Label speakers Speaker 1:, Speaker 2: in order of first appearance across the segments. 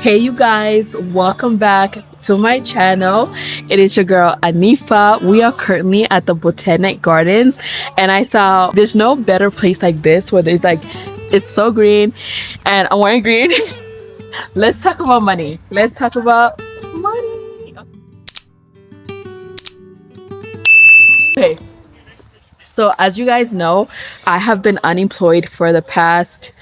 Speaker 1: Hey you guys, welcome back to my channel. It is your girl Anifa. We are currently at the Botanic Gardens and I thought there's no better place like this where there's like it's so green and I'm wearing green. Let's talk about money. Let's talk about money. Okay. So as you guys know, I have been unemployed for the past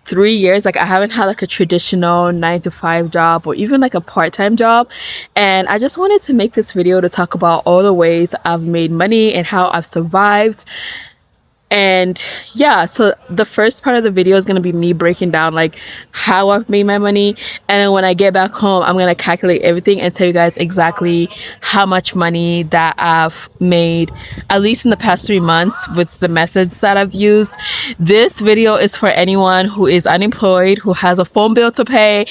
Speaker 1: 3 years. Like I haven't had like a traditional 9 to 5 job or even like a part-time job. And I just wanted to make this video to talk about all the ways I've made money and how I've survived. And yeah, so the first part of the video is going to be me breaking down like how I've made my money, and then when I get back home I'm going to calculate everything and tell you guys exactly how much money that I've made, at least in the past 3 months, with the methods that I've used. This video is for anyone who is unemployed, who has a phone bill to pay.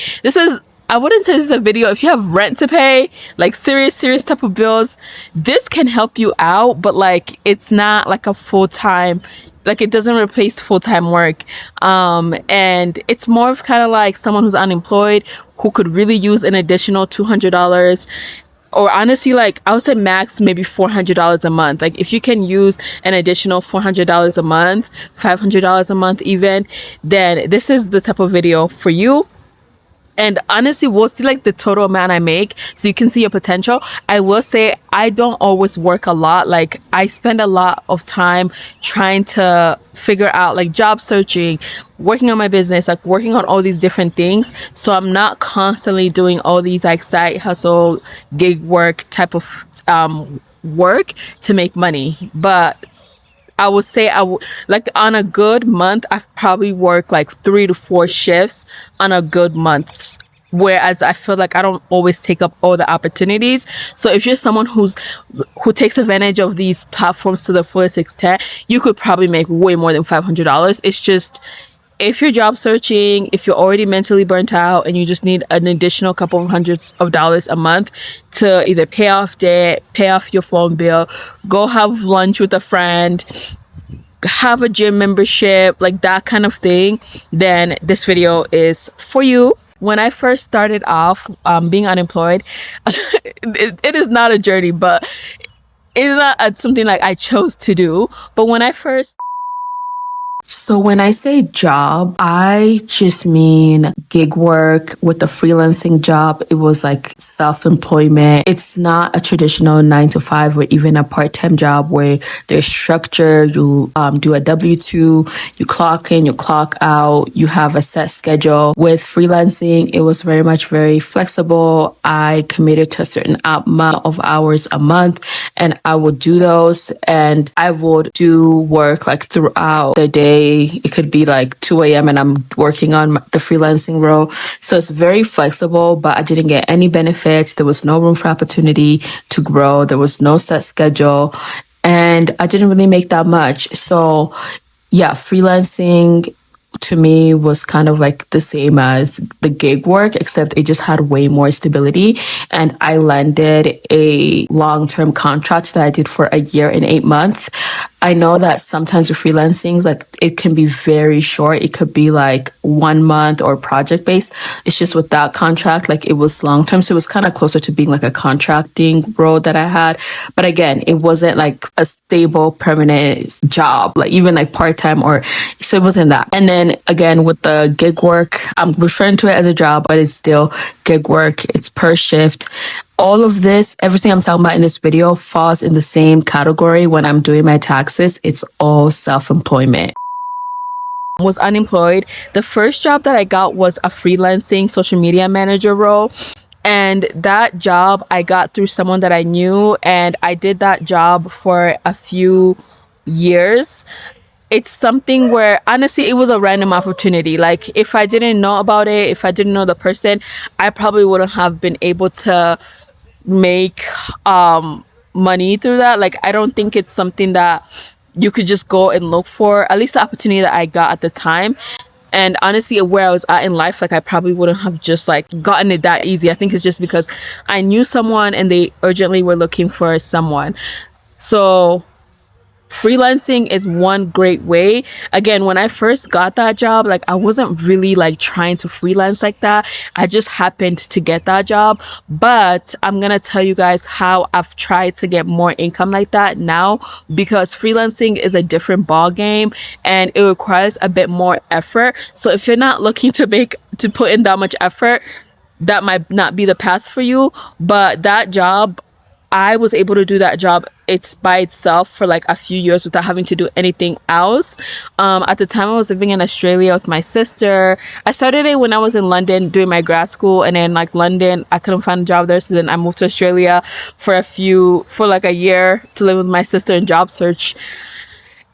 Speaker 1: I wouldn't say this is a video if you have rent to pay, like serious type of bills. This can help you out, but like it's not like a full-time, like it doesn't replace full-time work. And it's more of kind of like someone who's unemployed who could really use an additional $200, or honestly, like I would say max maybe $400 a month. Like if you can use an additional $400 a month, $500 a month even, then this is the type of video for you. And honestly, we'll see like the total amount I make so you can see your potential. I will say I don't always work a lot. Like I spend a lot of time trying to figure out like job searching, working on my business, like working on all these different things. So I'm not constantly doing all these like side hustle, gig work type of work to make money. But I would say I would, like on a good month, I've probably worked like 3 to 4 shifts on a good month. Whereas I feel like I don't always take up all the opportunities. So if you're someone who takes advantage of these platforms to the fullest extent, you could probably make way more than $500. It's just if you're job searching, if you're already mentally burnt out and you just need an additional couple of hundreds of dollars a month to either pay off debt, pay off your phone bill, go have lunch with a friend, have a gym membership, like that kind of thing, then this video is for you. When I first started off being unemployed, it is not a journey, but it is not something like I chose to do. But when I say job, I just mean gig work. With the freelancing job, it was like self-employment. It's not a traditional 9 to 5 or even a part-time job where there's structure. You do a W-2, you clock in, you clock out, you have a set schedule. With freelancing, it was very flexible. I committed to a certain amount of hours a month and I would do those, and I would do work like throughout the day. It could be like 2 a.m. and I'm working on the freelancing role. So it's very flexible, but I didn't get any benefits. There was no room for opportunity to grow. There was no set schedule and I didn't really make that much. So yeah, freelancing to me was kind of like the same as the gig work, except it just had way more stability. And I landed a long-term contract that I did for a year and 8 months. I know that sometimes with freelancing, like it can be very short. It could be like 1 month or project based. It's just with that contract, like it was long term. So it was kind of closer to being like a contracting role that I had. But again, it wasn't like a stable, permanent job, like even like part time or so it wasn't that. And then again, with the gig work, I'm referring to it as a job, but it's still gig work. It's per shift. All of this, everything I'm talking about in this video falls in the same category. When I'm doing my taxes, it's all self-employment. Was unemployed. The first job that I got was a freelancing social media manager role. And that job I got through someone that I knew, and I did that job for a few years. It's something where honestly it was a random opportunity. Like if I didn't know about it, if I didn't know the person, I probably wouldn't have been able to make money through that. Like I don't think it's something that you could just go and look for, at least the opportunity that I got at the time. And honestly, where I was at in life, like I probably wouldn't have just like gotten it that easy. I think it's just because I knew someone and they urgently were looking for someone. So freelancing is one great way. Again, when I first got that job, like I wasn't really like trying to freelance like that. I just happened to get that job. But I'm gonna tell you guys how I've tried to get more income like that now, because freelancing is a different ball game and it requires a bit more effort. So if you're not looking to put in that much effort, that might not be the path for you. But that job, I was able to do that job it's by itself for like a few years without having to do anything else. At the time I was living in Australia with my sister. I started it when I was in London doing my grad school, and then like London I couldn't find a job there, so then I moved to Australia for like a year to live with my sister and job search.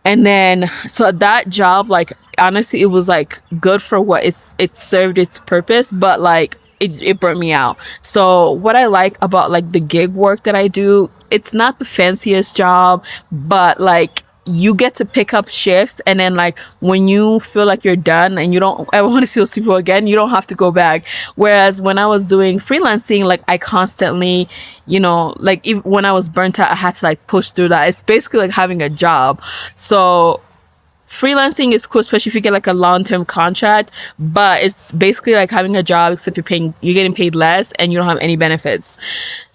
Speaker 1: And then so that job, like honestly it was like good for what it served its purpose, but like it burnt me out. So what I like about like the gig work that I do, it's not the fanciest job, but like you get to pick up shifts, and then like when you feel like you're done and you don't ever want to see those people again, you don't have to go back. Whereas when I was doing freelancing, like I constantly, like when I was burnt out, I had to like push through that. It's basically like having a job. So freelancing is cool, especially if you get like a long-term contract, but it's basically like having a job, except you're getting paid less and you don't have any benefits.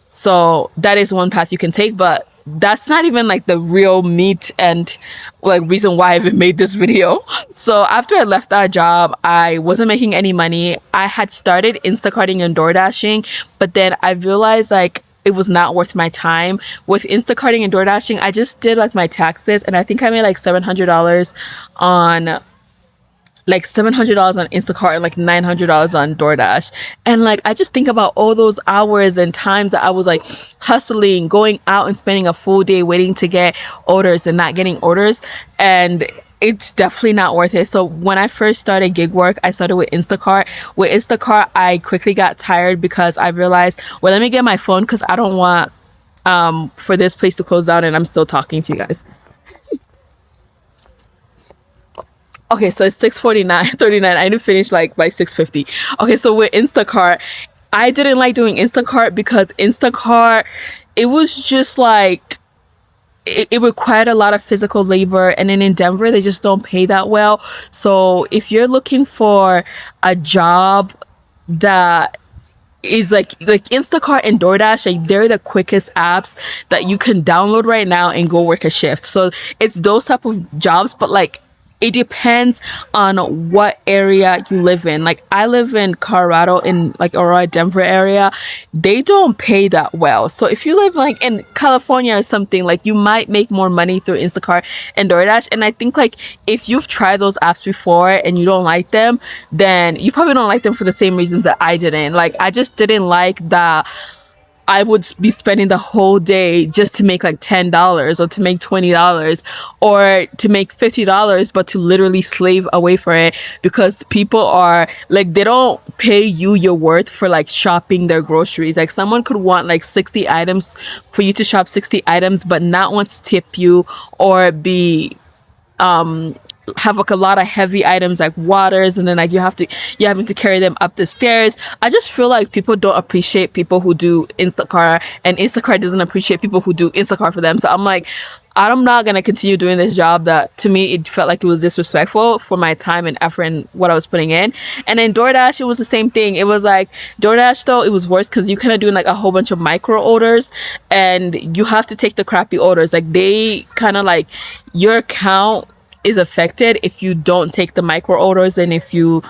Speaker 1: So that is one path you can take, but that's not even like the real meat and like reason why I even made this video. So after I left that job, I wasn't making any money. I had started Instacarting and DoorDashing, but then I realized like it was not worth my time. With Instacarting and DoorDashing, I just did like my taxes, and I think I made like $700 on Instacart and like $900 on DoorDash. And like I just think about all those hours and times that I was like hustling, going out and spending a full day waiting to get orders and not getting orders, and it's definitely not worth it. So when I first started gig work, I started with Instacart. With Instacart, I quickly got tired because I realized, well, let me get my phone because I don't want for this place to close down and I'm still talking to you guys. Okay, so it's 6:49, 39. I didn't finish like by 6:50. Okay, so with Instacart, I didn't like doing Instacart because Instacart, it was just like it required a lot of physical labor, and then in Denver they just don't pay that well. So if you're looking for a job that is like Instacart and DoorDash, like they're the quickest apps that you can download right now and go work a shift. So it's those type of jobs, but like it depends on what area you live in. Like I live in Colorado, in like Aurora, Denver area. They don't pay that well. So if you live like in California or something, like you might make more money through Instacart and DoorDash. And I think like if you've tried those apps before and you don't like them, then you probably don't like them for the same reasons that I didn't. Like I just didn't like that I would be spending the whole day just to make like $10 or to make $20 or to make $50, but to literally slave away for it, because people are like, they don't pay you your worth for like shopping their groceries. Like someone could want like 60 items for you to shop 60 items, but not want to tip you or be have like a lot of heavy items like waters, and then like you having to carry them up the stairs. I just feel like people don't appreciate people who do Instacart, and Instacart doesn't appreciate people who do Instacart for them. So I'm like, I'm not gonna continue doing this job that to me it felt like it was disrespectful for my time and effort and what I was putting in. And then DoorDash, it was the same thing. It was like DoorDash though, it was worse because you kind of doing like a whole bunch of micro orders, and you have to take the crappy orders. Like they kind of like, your account is affected if you don't take the micro orders, and if you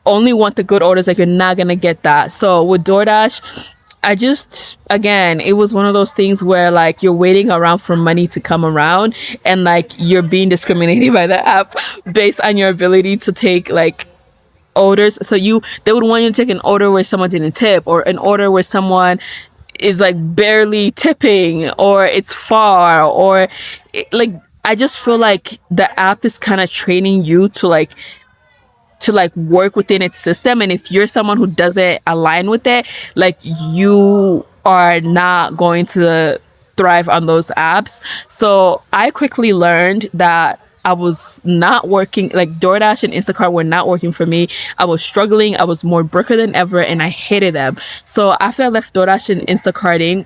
Speaker 1: only want the good orders, like you're not gonna get that. So with DoorDash, I just, again, it was one of those things where like you're waiting around for money to come around, and like you're being discriminated by the app based on your ability to take like orders. So they would want you to take an order where someone didn't tip, or an order where someone is like barely tipping, or it's far, or like I just feel like the app is kind of training you to like work within its system, and if you're someone who doesn't align with it, like you are not going to thrive on those apps. So I quickly learned that I was not working, like DoorDash and Instacart were not working for me. I was struggling. I was more broke than ever, and I hated them. So after I left DoorDash and Instacarting,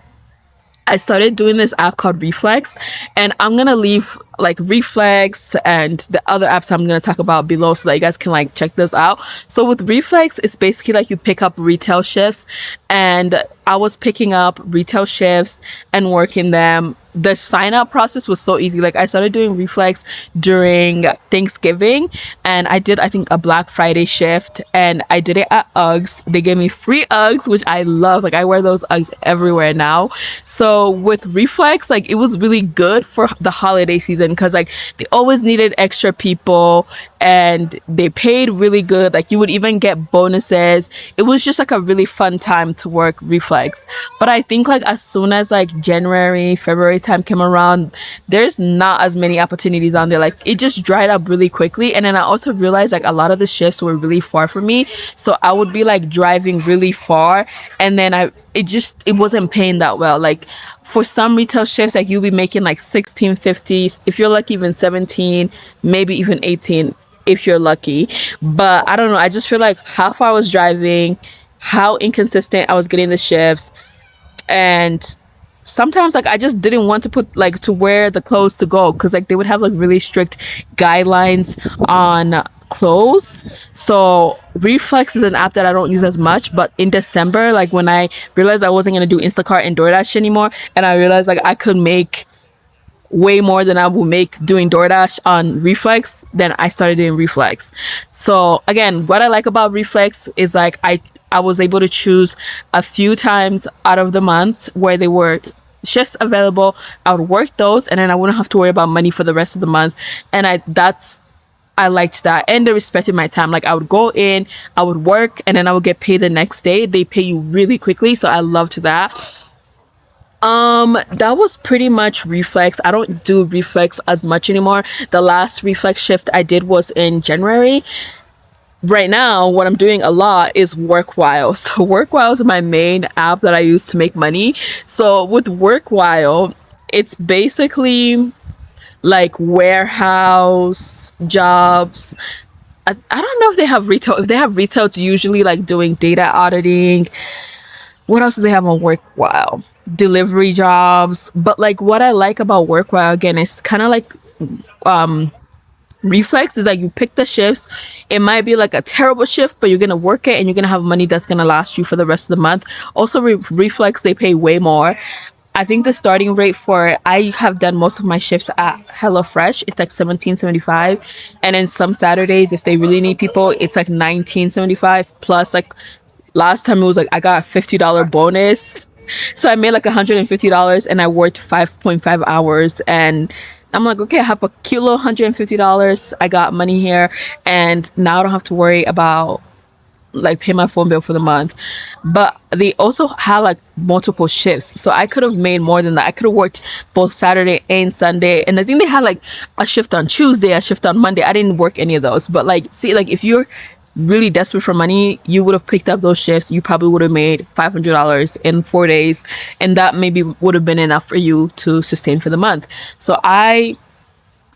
Speaker 1: I started doing this app called Reflex, and I'm gonna leave like Reflex and the other apps I'm gonna talk about below so that you guys can like check those out. So with Reflex, it's basically like you pick up retail shifts, and I was picking up retail shifts and working them. The sign up process was so easy. Like I started doing Reflex during Thanksgiving, and I did, I think, a Black Friday shift, and I did it at Uggs. They gave me free Uggs, which I love. Like I wear those Uggs everywhere now. So with Reflex, like it was really good for the holiday season because like they always needed extra people, and they paid really good. Like you would even get bonuses. It was just like a really fun time to work Reflex. But I think like as soon as like January, February time came around, there's not as many opportunities on there. Like it just dried up really quickly. And then I also realized like a lot of the shifts were really far from me. So I would be like driving really far, and then it wasn't paying that well. Like for some retail shifts, like you'll be making like 16.50, if you're lucky, even 17, maybe even 18 if you're lucky. But I don't know, I just feel like how far I was driving, how inconsistent I was getting the shifts, and sometimes like I just didn't want to put like to wear the clothes to go because like they would have like really strict guidelines on clothes. So Reflex is an app that I don't use as much, but in December, like when I realized I wasn't going to do Instacart and DoorDash anymore, and I realized like I could make way more than I will make doing DoorDash on Reflex, then I started doing Reflex. So again, what I like about Reflex is like I was able to choose a few times out of the month where they were shifts available. I would work those, and then I wouldn't have to worry about money for the rest of the month. And I liked that, and they respected my time. Like I would go in, I would work, and then I would get paid the next day. They pay you really quickly, so I loved that. That was pretty much Reflex. I don't do Reflex as much anymore. The last Reflex shift I did was in January. Right now, what I'm doing a lot is WorkWhile. So WorkWhile is my main app that I use to make money. So with WorkWhile, it's basically like warehouse jobs. I don't know if they have retail. If they have retail, it's usually like doing data auditing. What else do they have on WorkWhile? Delivery jobs. But like what I like about WorkWhile again is kind of like Reflex is like you pick the shifts. It might be like a terrible shift, but you're gonna work it and you're gonna have money that's gonna last you for the rest of the month. Also, Reflex, they pay way more. I think the starting rate for I have done most of my shifts at HelloFresh. It's like 17.75, and then some Saturdays, if they really need people, it's like 19.75 plus. Like last time, it was like I got a $50 bonus, so I made like $150, and I worked 5.5 hours, and I'm like, okay, I have a cute little $150. I got money here, and now I don't have to worry about like pay my phone bill for the month. But they also have like multiple shifts, so I could have made more than that. I could have worked both Saturday and Sunday, and I think they had like a shift on Tuesday, a shift on Monday. I didn't work any of those, but like, see, like if you're really desperate for money, you would have picked up those shifts. You probably would have made $500 in 4 days, and that maybe would have been enough for you to sustain for the month. So I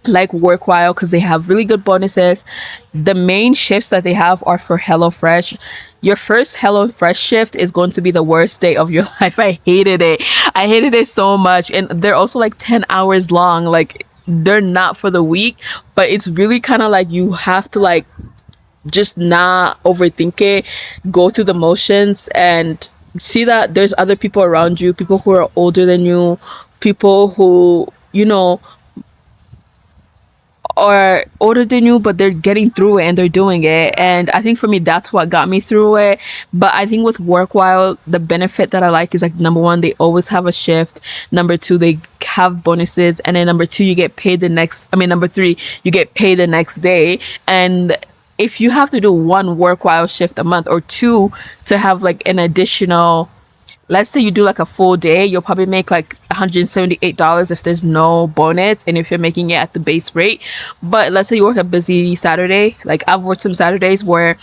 Speaker 1: like WorkWhile because they have really good bonuses. The main shifts that they have are for HelloFresh. Your first HelloFresh shift is going to be the worst day of your life. I hated it. I hated it so much. And they're also like 10 hours long. Like they're not for the week, but it's really kind of like you have to like just not overthink it, go through the motions, and see that there's other people around you, people who are older than you, people who, you know, are older than you, but they're getting through it and they're doing it. And I think for me, that's what got me through it. But I think with WorkWhile, the benefit that I like is like, number one, they always have a shift. Number two, they have bonuses. And then number two, you get paid number three, you get paid the next day. And if you have to do one WorkWhile shift a month, or two to have like an additional, let's say you do like a full day, you'll probably make like $178 if there's no bonus, and if you're making it at the base rate. But let's say you work a busy Saturday, like I've worked some Saturdays where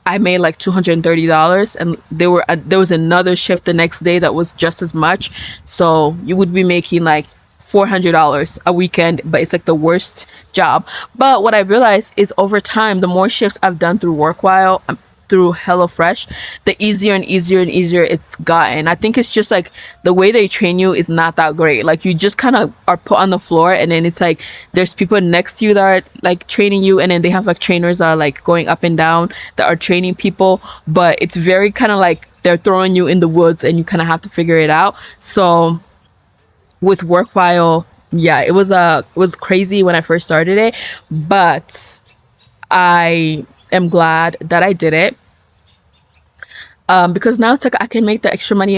Speaker 1: I made like $230, and there was another shift the next day that was just as much. So you would be making like $400 a weekend, but it's like the worst job. But what I realized is over time, the more shifts I've done through WorkWhile, through HelloFresh, the easier and easier and easier it's gotten. I think it's just like the way they train you is not that great. Like you just kind of are put on the floor, and then it's like there's people next to you that are like training you, and then they have like trainers that are like going up and down that are training people. But it's very kind of like they're throwing you in the woods, and you kind of have to figure it out. So with Workwhile, yeah, it was crazy when I first started it, but I am glad that I did it, because now it's like I can make the extra money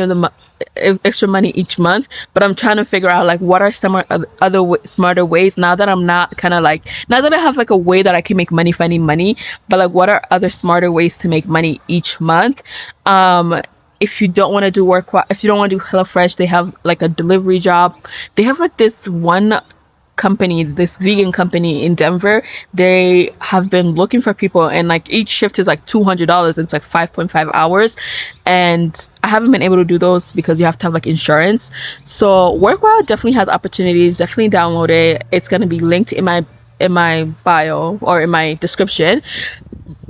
Speaker 1: extra money each month. But I'm trying to figure out like what are some other smarter ways now that I'm not kind of like, now that I have like a way that I can make money finding money, but like what are other smarter ways to make money each month. If you don't want to do if you don't want to do HelloFresh, they have like a delivery job. They have like this one company, this vegan company in Denver. They have been looking for people, and like each shift is like $200. It's like 5.5 hours, and I haven't been able to do those because you have to have like insurance. So Workwhile definitely has opportunities. Definitely download it. It's going to be linked in my bio or in my description,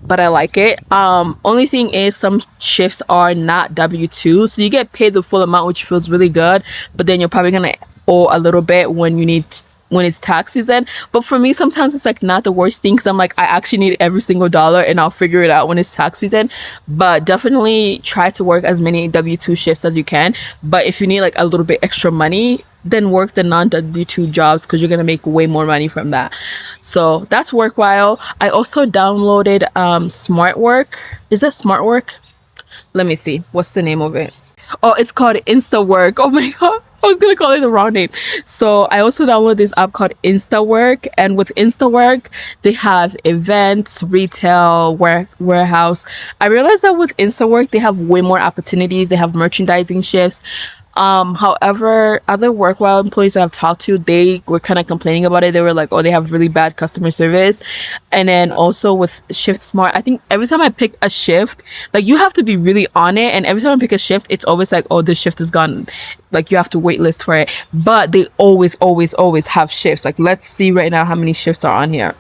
Speaker 1: but I like it. Only thing is some shifts are not W2, so you get paid the full amount, which feels really good, but then you're probably gonna owe a little bit when it's tax season. But for me, sometimes it's like not the worst thing, because I'm like, I actually need every single dollar, and I'll figure it out when it's tax season. But definitely try to work as many W2 shifts as you can. But if you need like a little bit extra money, then work the non W2 jobs, because you're gonna make way more money from that. So that's Workwhile. I also downloaded Smart Work. Is that Smart Work? Let me see. What's the name of it? Oh, it's called InstaWork. Oh my god. I was gonna call it the wrong name. So I also downloaded this app called InstaWork, and with InstaWork, they have events, retail, warehouse. I realized that with InstaWork, they have way more opportunities. They have merchandising shifts. However, other Workwhile employees that I've talked to, they were kind of complaining about it. They were like, oh, they have really bad customer service. And then also with Shift Smart, I think every time I pick a shift, like you have to be really on it. And every time I pick a shift, it's always like, oh, this shift is gone. Like you have to wait list for it. But they always, always, always have shifts. Like let's see right now how many shifts are on here.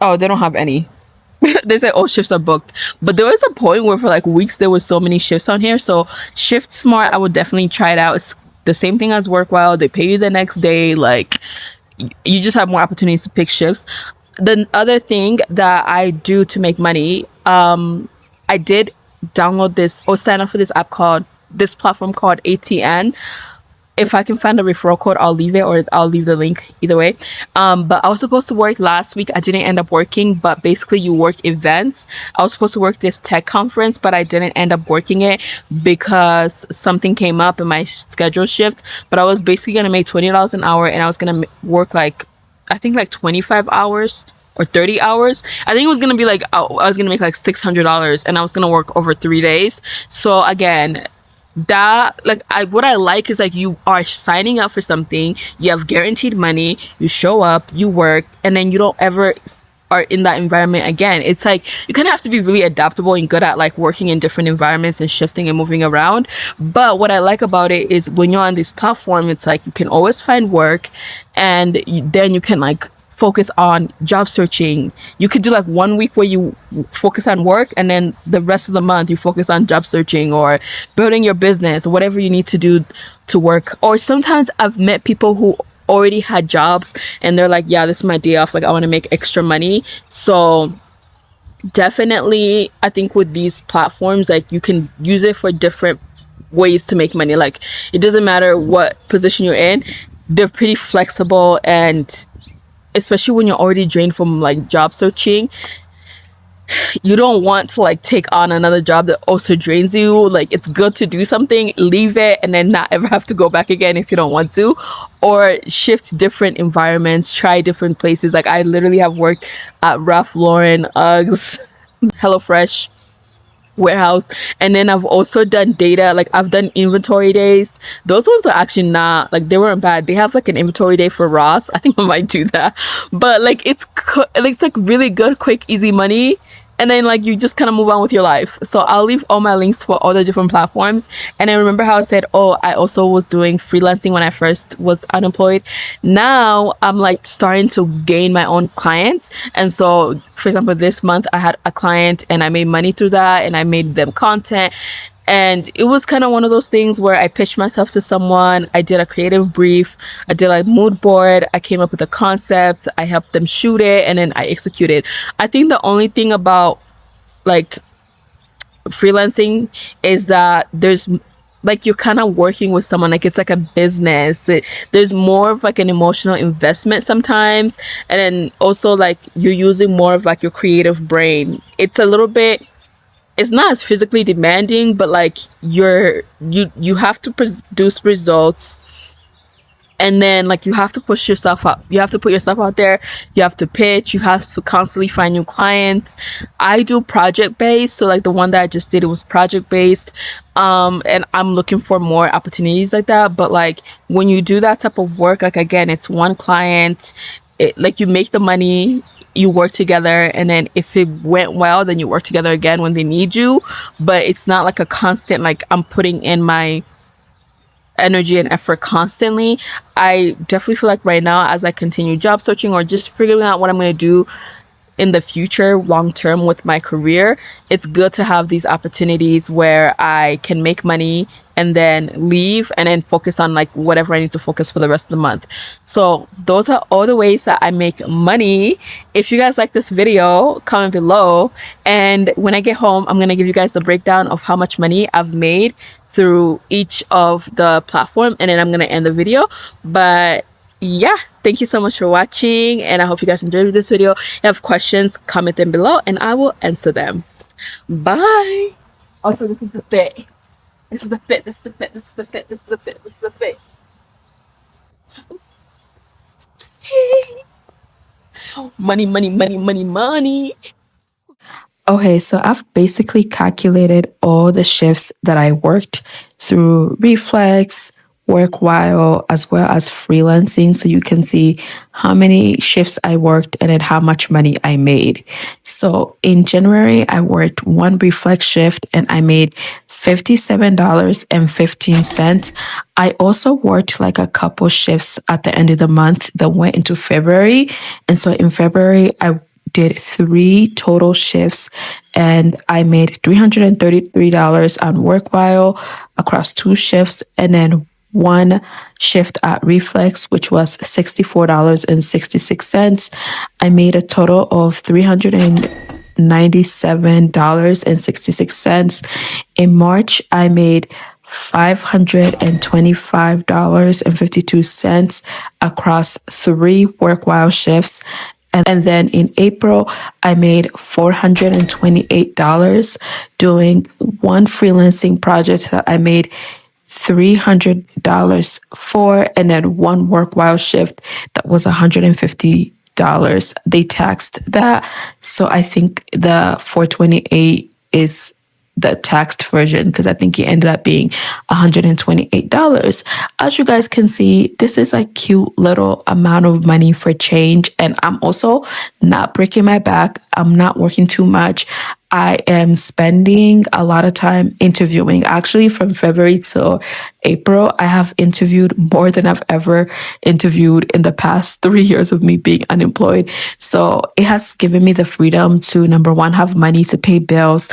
Speaker 1: Oh, they don't have any. They say all shifts are booked, but there was a point where for like weeks there was so many shifts on here. So Shift Smart, I would definitely try it out. It's the same thing as Workwhile. They pay you the next day. Like you just have more opportunities to pick shifts. The other thing that I do to make money, I did download this or sign up for this platform called ATN. If I can find a referral code, I'll leave it, or I'll leave the link, either way. But I was supposed to work last week. I didn't end up working, but basically you work events. I was supposed to work this tech conference, but I didn't end up working it because something came up in my schedule shift. But I was basically going to make $20 an hour, and I was going to work like, I think like 25 hours or 30 hours. I think it was going to be like, I was going to make like $600, and I was going to work over 3 days. So again, that like what I like is like you are signing up for something, you have guaranteed money, you show up, you work, and then you don't ever are in that environment again. It's like you kind of have to be really adaptable and good at like working in different environments and shifting and moving around. But what I like about it is when you're on this platform, it's like you can always find work, and then you can like focus on job searching. You could do like 1 week where you focus on work, and then the rest of the month you focus on job searching or building your business, or whatever you need to do to work. Or sometimes I've met people who already had jobs, and they're like, yeah, this is my day off, like I want to make extra money. So definitely I think with these platforms, like you can use it for different ways to make money. Like it doesn't matter what position you're in, they're pretty flexible. And especially when you're already drained from like job searching, you don't want to like take on another job that also drains you. Like it's good to do something, leave it, and then not ever have to go back again if you don't want to, or shift different environments, try different places. Like I literally have worked at Ralph Lauren, Uggs, HelloFresh, warehouse, and then I've also done data. Like I've done inventory days. Those ones are actually not like, they weren't bad. They have like an inventory day for Ross. I think I might do that. But like it's like really good, quick, easy money. and then like you just kind of move on with your life. So I'll leave all my links for all the different platforms. And I remember how I said, oh, I also was doing freelancing when I first was unemployed. Now I'm like starting to gain my own clients. And so, for example, this month I had a client and I made money through that, and I made them content. And it was kind of one of those things where I pitched myself to someone, I did a creative brief, I did like mood board, I came up with a concept, I helped them shoot it, and then I executed. I think the only thing about like freelancing is that there's like you're kind of working with someone, like it's like a business. There's more of like an emotional investment sometimes, and then also like you're using more of like your creative brain. It's a little bit, it's not as physically demanding, but like you have to produce results, and then like you have to push yourself up, you have to put yourself out there, you have to pitch, you have to constantly find new clients. I do project based, so like the one that I just did, it was project based. And I'm looking for more opportunities like that. But like when you do that type of work, like again, it's one client, like you make the money, you work together, and then if it went well, then you work together again when they need you. But it's not like a constant, like I'm putting in my energy and effort constantly. I definitely feel like right now, as I continue job searching or just figuring out what I'm going to do in the future long term with my career, it's good to have these opportunities where I can make money and then leave and then focus on like whatever I need to focus for the rest of the month. So those are all the ways that I make money. If you guys like this video, comment below, and when I get home, I'm gonna give you guys a breakdown of how much money I've made through each of the platform, and then I'm gonna end the video. But yeah, thank you so much for watching, and I hope you guys enjoyed this video. If you have questions, comment them below and I will answer them. Bye. Also, this is the fit. This is the fit. This is the fit. This is the fit. This is the fit. This is the fit. Money, money, money, money, money. Okay, so I've basically calculated all the shifts that I worked through Reflex, Work While, as well as freelancing. So you can see how many shifts I worked and then how much money I made. So in January, I worked one Reflex shift and I made $57.15. I also worked like a couple shifts at the end of the month that went into February. And so in February, I did 3 total shifts and I made $333 on Work While across 2 shifts, and then 1 shift at Reflex, which was $64.66. I made a total of $397.66. In March, I made $525.52 across 3 Work While shifts. And then in April, I made $428 doing 1 freelancing project that I made $300 for, and then 1 Work While shift that was $150. They taxed that. So I think the 428 is the taxed version, because I think it ended up being $128. As you guys can see, this is a cute little amount of money for change. And I'm also not breaking my back. I'm not working too much. I am spending a lot of time interviewing. Actually, from February to April, I have interviewed more than I've ever interviewed in the past 3 years of me being unemployed. So it has given me the freedom to, number one, have money to pay bills,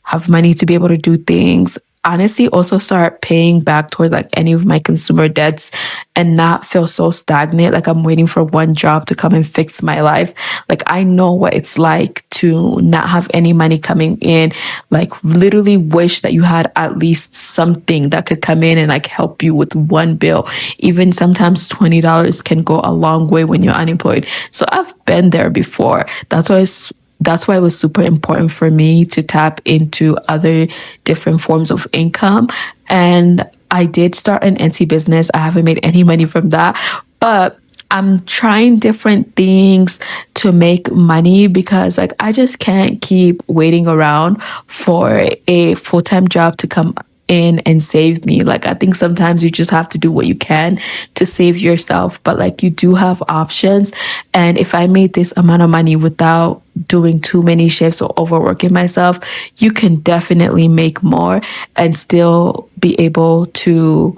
Speaker 1: have money to be able to do things. Honestly, also start paying back towards like any of my consumer debts and not feel so stagnant. Like I'm waiting for one job to come and fix my life. Like I know what it's like to not have any money coming in. Like literally wish that you had at least something that could come in and like help you with one bill. Even sometimes $20 can go a long way when you're unemployed. So I've been there before. That's why it was super important for me to tap into other different forms of income. And I did start an Etsy business. I haven't made any money from that, but I'm trying different things to make money, because like I just can't keep waiting around for a full-time job to come in and save me. Like, I think sometimes you just have to do what you can to save yourself, but like, you do have options. And if I made this amount of money without doing too many shifts or overworking myself, you can definitely make more and still be able to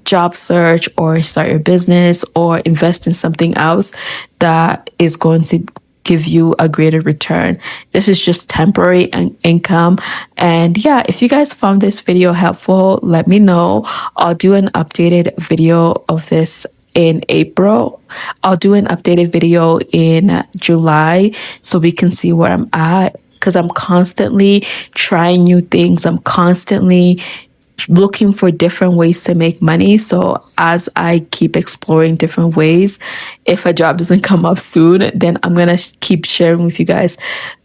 Speaker 1: job search or start your business or invest in something else that is going to give you a greater return. This is just temporary income. And yeah, if you guys found this video helpful, let me know. I'll do an updated video of this in April. I'll do an updated video in July so we can see where I'm at, because I'm constantly trying new things. I'm constantly looking for different ways to make money. So as I keep exploring different ways, if a job doesn't come up soon, then I'm going to keep sharing with you guys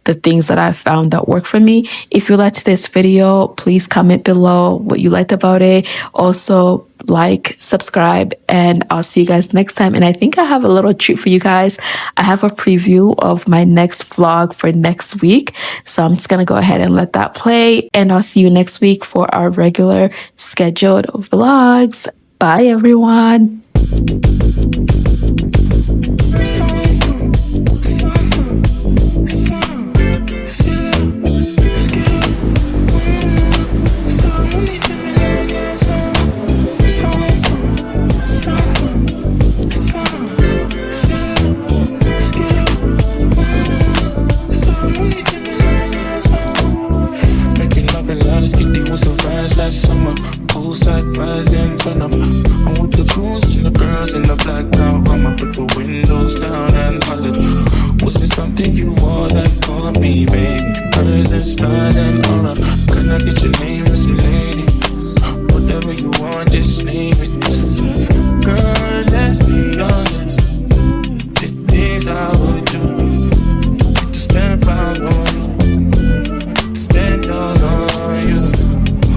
Speaker 1: the things that I found that work for me. If you liked this video, please comment below what you liked about it. Also, like, subscribe, and I'll see you guys next time. And I think I have a little treat for you guys. I have a preview of my next vlog for next week. So I'm just going to go ahead and let that play. And I'll see you next week for our regular scheduled vlogs. Bye, everyone.
Speaker 2: Last summer, poolside vibes, then turn up. I'm with the goons and the girls in the black car. I'ma put the windows down and holler. Was it something you want? Like, call me, baby. Hers and style and aura. Can I get your name, Missy Lady? Whatever you want, just name it. Girl, let's be honest. The things I would do to spend 5 on you, spend all on you.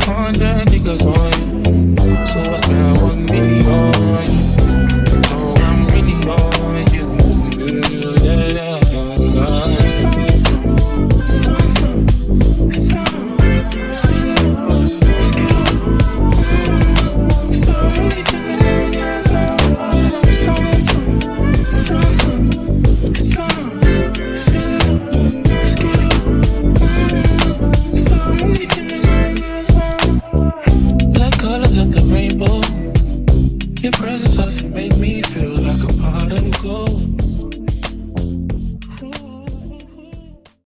Speaker 2: 100 niggas on you, so I spend 1 million on you. So I'm really on you. Your presence has to make me feel like a part of the gold.